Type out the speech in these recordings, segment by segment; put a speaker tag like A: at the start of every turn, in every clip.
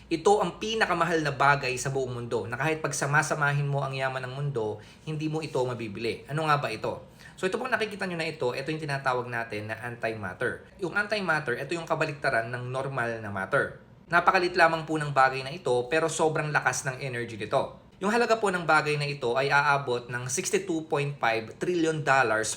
A: Ito ang pinakamahal na bagay sa buong mundo na kahit pagsamasamahin mo ang yaman ng mundo, hindi mo ito mabibili. Ano nga ba ito? So ito pong nakikita nyo na ito yung tinatawag natin na antimatter. Yung antimatter, ito yung kabaliktaran ng normal na matter. Napakalit lamang po ng bagay na ito pero sobrang lakas ng energy nito. Yung halaga po ng bagay na ito ay aabot ng $62.5 trillion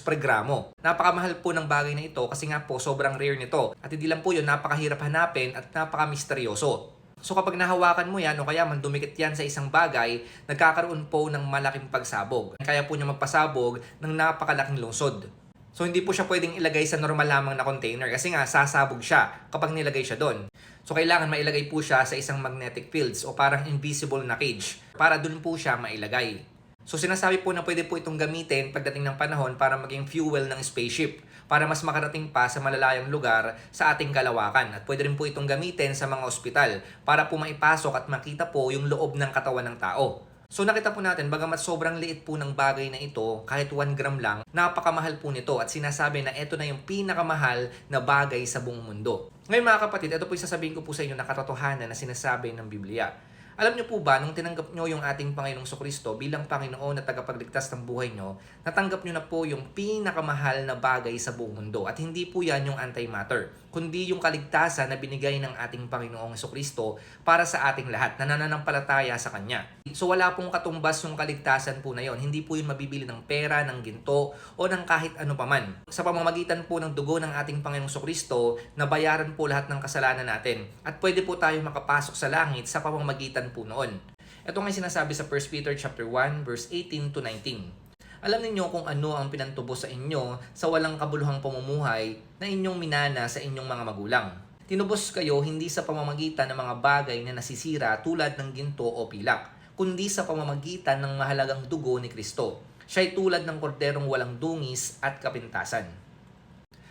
A: per gramo. Napakamahal po ng bagay na ito kasi nga po sobrang rare nito. At hindi lang po yun, napakahirap hanapin at napakamisteryoso. So kapag nahawakan mo yan o kaya man dumikit yan sa isang bagay, nagkakaroon po ng malaking pagsabog. Kaya po niya magpasabog ng napakalaking lungsod. So hindi po siya pwedeng ilagay sa normal lamang na container kasi nga sasabog siya kapag nilagay siya doon. So kailangan mailagay po siya sa isang magnetic fields o parang invisible na cage para doon po siya mailagay. So sinasabi po na pwede po itong gamitin pagdating ng panahon para maging fuel ng spaceship para mas makarating pa sa malalayang lugar sa ating kalawakan. At pwede rin po itong gamitin sa mga ospital para po maipasok at makita po yung loob ng katawan ng tao. So nakita po natin, bagamat sobrang liit po ng bagay na ito, kahit 1 gram lang, napakamahal po nito at sinasabi na ito na yung pinakamahal na bagay sa buong mundo. Ngayon mga kapatid, ito po yung sasabihin ko po sa inyo na katotohanan na sinasabi ng Biblia. Alam niyo po ba, nung tinanggap niyo yung ating Panginoong Jesucristo bilang Panginoon at tagapagligtas ng buhay niyo, natanggap niyo na po yung pinakamahal na bagay sa buong mundo. At hindi po yan yung antimatter, kundi yung kaligtasan na binigay ng ating Panginoong Jesucristo para sa ating lahat na nananampalataya sa Kanya. So wala pong katumbas yung kaligtasan po na yon. Hindi po yun mabibili ng pera, ng ginto, o ng kahit ano paman. Sa pamamagitan po ng dugo ng ating Panginoong Jesucristo, nabayaran po lahat ng kasalanan natin. At pwede po tayo makapasok sa langit sa pamamagitan po noon. Ito nga sinasabi sa 1 Peter chapter 1 verse 18 to 19. Alam ninyo kung ano ang pinantubos sa inyo sa walang kabuluhang pamumuhay na inyong minana sa inyong mga magulang. Tinubos kayo hindi sa pamamagitan ng mga bagay na nasisira tulad ng ginto o pilak, kundi sa pamamagitan ng mahalagang dugo ni Kristo. Siya'y tulad ng korderong walang dungis at kapintasan.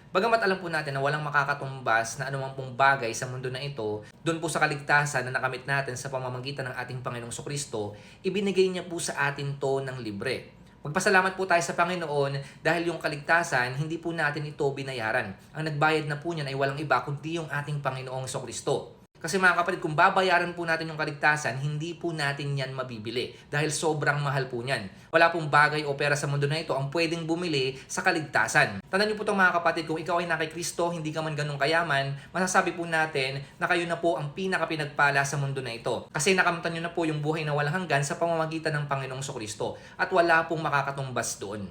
A: Bagamat alam po natin na walang makakatumbas na anumang pong bagay sa mundo na ito, doon po sa kaligtasan na nakamit natin sa pamamagitan ng ating Panginoong Jesucristo, ibinigay niya po sa atin to ng libre. Magpasalamat po tayo sa Panginoon dahil yung kaligtasan, hindi po natin ito binayaran. Ang nagbayad na po niyan ay walang iba kundi yung ating Panginoong Jesucristo. Kasi mga kapatid, kung babayaran po natin yung kaligtasan, hindi po natin yan mabibili dahil sobrang mahal po niyan. Wala pong bagay o pera sa mundo na ito ang pwedeng bumili sa kaligtasan. Tandaan niyo po itong mga kapatid, kung ikaw ay na kay Kristo, hindi ka man ganun kayaman, masasabi po natin na kayo na po ang pinakapinagpala sa mundo na ito. Kasi nakamtan niyo na po yung buhay na walang hanggan sa pamamagitan ng Panginoong Jesucristo at wala pong makakatumbas doon.